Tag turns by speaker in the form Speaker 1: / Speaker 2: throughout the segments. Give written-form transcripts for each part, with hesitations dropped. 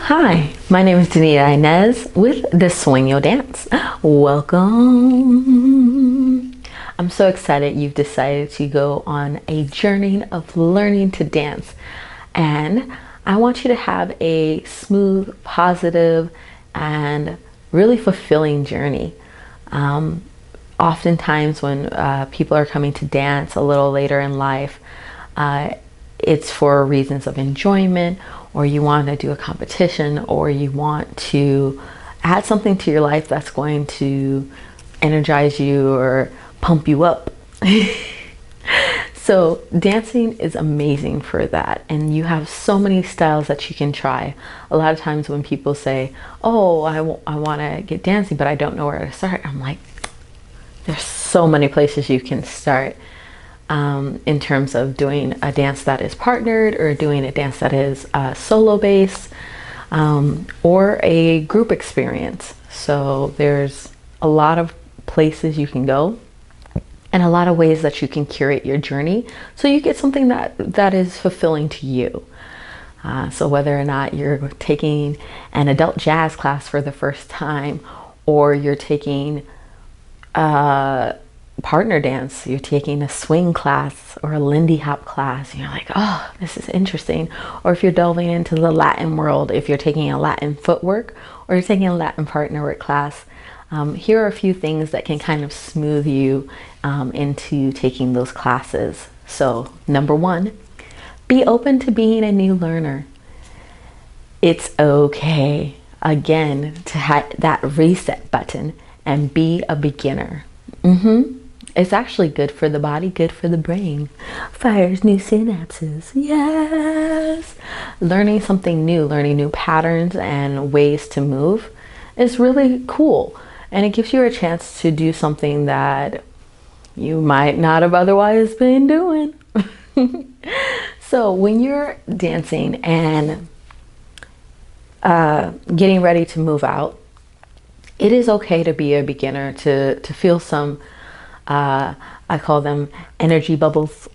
Speaker 1: Hi, my name is Danita Inez with the Swing Your Dance. Welcome. I'm so excited you've decided to go on a journey of learning to dance. And I want you to have a smooth, positive, and really fulfilling journey. Oftentimes when people are coming to dance a little later in life, it's for reasons of enjoyment, or you want to do a competition, or you want to add something to your life that's going to energize you or pump you up. So dancing is amazing for that, and you have so many styles that you can try. A lot of times when people say, oh, I want to get dancing but I don't know where to start, I'm like, there's so many places you can start. In terms of doing a dance that is partnered, or doing a dance that is solo based, or a group experience. So there's a lot of places you can go and a lot of ways that you can curate your journey so you get something that is fulfilling to you. So whether or not you're taking an adult jazz class for the first time, or you're taking partner dance, you're taking a swing class or a Lindy Hop class, and you're like, oh, this is interesting. Or if you're delving into the Latin world, if you're taking a Latin footwork, or you're taking a Latin partner work class, here are a few things that can kind of smooth you into taking those classes. So number one, be open to being a new learner. It's okay, again, to hit that reset button and be a beginner. It's actually good for the body, good for the brain. Fires new synapses. Yes. Learning something new, learning new patterns and ways to move is really cool. And it gives you a chance to do something that you might not have otherwise been doing. So when you're dancing and getting ready to move out, it is okay to be a beginner, to feel some I call them energy bubbles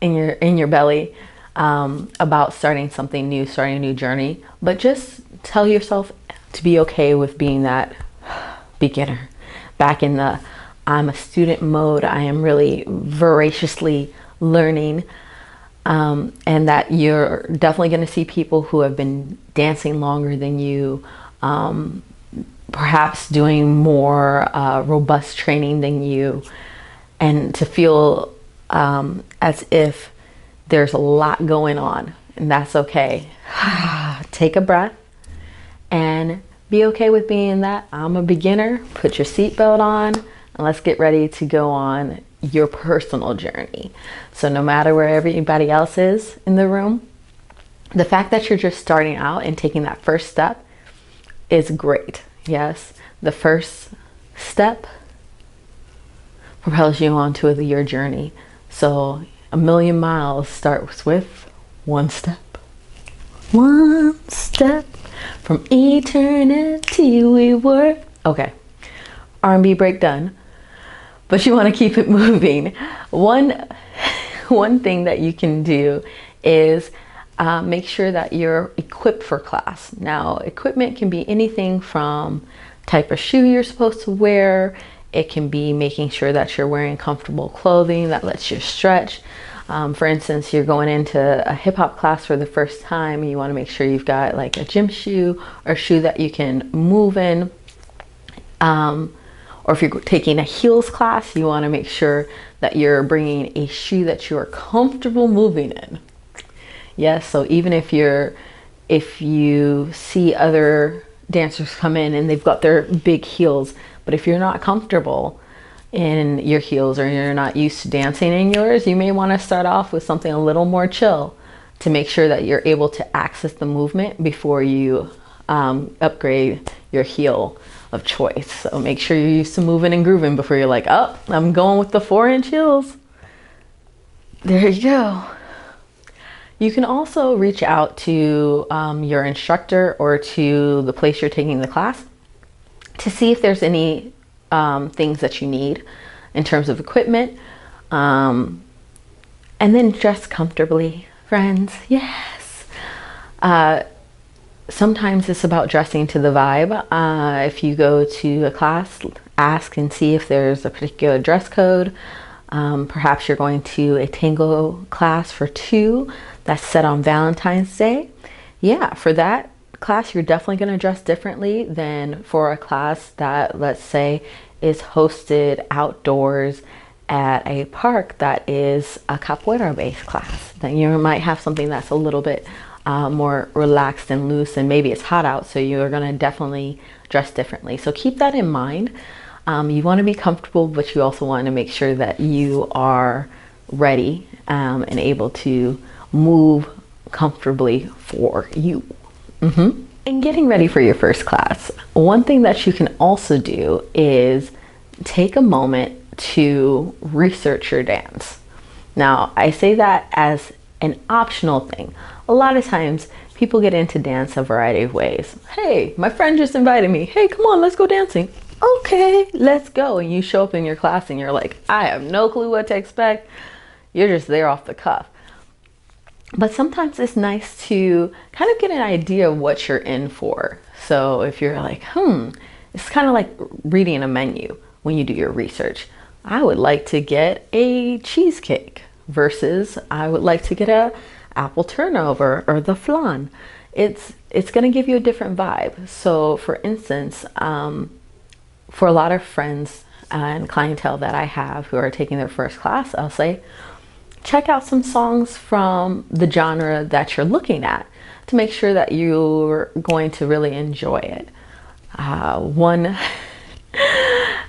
Speaker 1: in your belly, about starting something new, starting a new journey. But just tell yourself to be okay with being that beginner. Back in the I'm a student mode, I am really voraciously learning, and that you're definitely going to see people who have been dancing longer than you, perhaps doing more robust training than you, and to feel as if there's a lot going on, and that's okay. Take a breath and be okay with being that I'm a beginner. Put your seatbelt on and let's get ready to go on your personal journey. So no matter where everybody else is in the room, the fact that you're just starting out and taking that first step is great. Yes, the first step propels you onto your journey. So a million miles starts with one step. One step from eternity we were. Okay, R&B break done. But you want to keep it moving. One thing that you can do is make sure that you're equipped for class. Now, equipment can be anything from type of shoe you're supposed to wear. It can be making sure that you're wearing comfortable clothing that lets you stretch. For instance, you're going into a hip hop class for the first time, and you want to make sure you've got like a gym shoe or a shoe that you can move in. Or if you're taking a heels class, you want to make sure that you're bringing a shoe that you are comfortable moving in. Yes, so even if you see other dancers come in and they've got their big heels, but if you're not comfortable in your heels, or you're not used to dancing in yours, you may want to start off with something a little more chill to make sure that you're able to access the movement before you upgrade your heel of choice. So make sure you're used to moving and grooving before you're like, oh, I'm going with the 4-inch heels. There you go. You can also reach out to your instructor or to the place you're taking the class to see if there's any things that you need in terms of equipment, and then dress comfortably, friends. Yes. Sometimes it's about dressing to the vibe. If you go to a class, ask and see if there's a particular dress code. Perhaps you're going to a tango class for two that's set on Valentine's Day. Yeah, for that class, you're definitely going to dress differently than for a class that, let's say, is hosted outdoors at a park that is a capoeira based class. Then you might have something that's a little bit more relaxed and loose, and maybe it's hot out, so you're going to definitely dress differently. So keep that in mind. You want to be comfortable, but you also want to make sure that you are ready and able to move comfortably for you. And getting ready for your first class, one thing that you can also do is take a moment to research your dance. Now, I say that as an optional thing. A lot of times people get into dance a variety of ways. Hey, my friend just invited me. Hey, come on, let's go dancing. Okay, let's go. And you show up in your class and you're like, I have no clue what to expect. You're just there off the cuff. But sometimes it's nice to kind of get an idea of what you're in for. So if you're like, it's kind of like reading a menu when you do your research. I would like to get a cheesecake versus I would like to get a apple turnover or the flan. It's going to give you a different vibe. So for instance, for a lot of friends and clientele that I have who are taking their first class, I'll say, check out some songs from the genre that you're looking at to make sure that you're going to really enjoy it.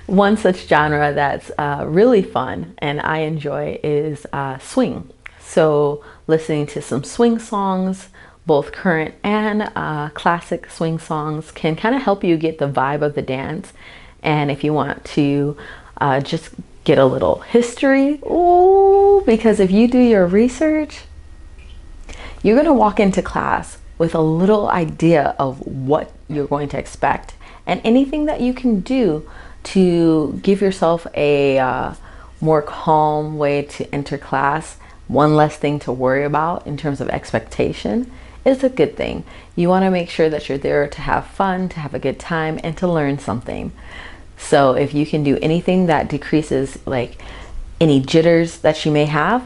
Speaker 1: One such genre that's really fun and I enjoy is swing. So listening to some swing songs, both current and classic swing songs, can kind of help you get the vibe of the dance. And if you want to just get a little history, because if you do your research, you're going to walk into class with a little idea of what you're going to expect and anything that you can do to give yourself a more calm way to enter class. One less thing to worry about in terms of expectation is a good thing. You want to make sure that you're there to have fun, to have a good time, and to learn something. So if you can do anything that decreases like any jitters that you may have,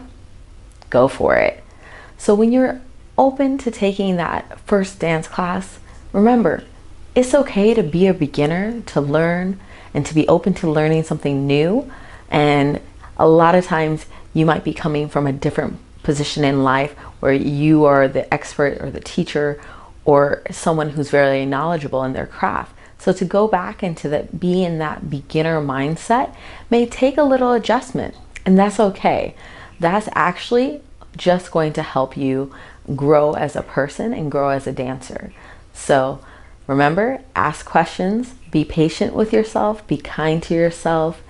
Speaker 1: go for it. So when you're open to taking that first dance class, remember, it's okay to be a beginner, to learn, and to be open to learning something new. And a lot of times you might be coming from a different position in life where you are the expert or the teacher or someone who's very knowledgeable in their craft. So to go back into be in that beginner mindset may take a little adjustment, and that's okay. That's actually just going to help you grow as a person and grow as a dancer. So remember, ask questions, be patient with yourself, be kind to yourself,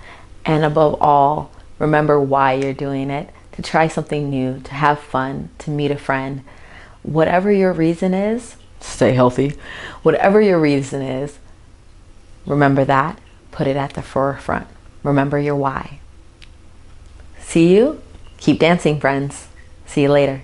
Speaker 1: and above all, remember why you're doing it, to try something new, to have fun, to meet a friend. Whatever your reason is, stay healthy. Whatever your reason is, remember that, put it at the forefront. Remember your why. See you. Keep dancing, friends. See you later.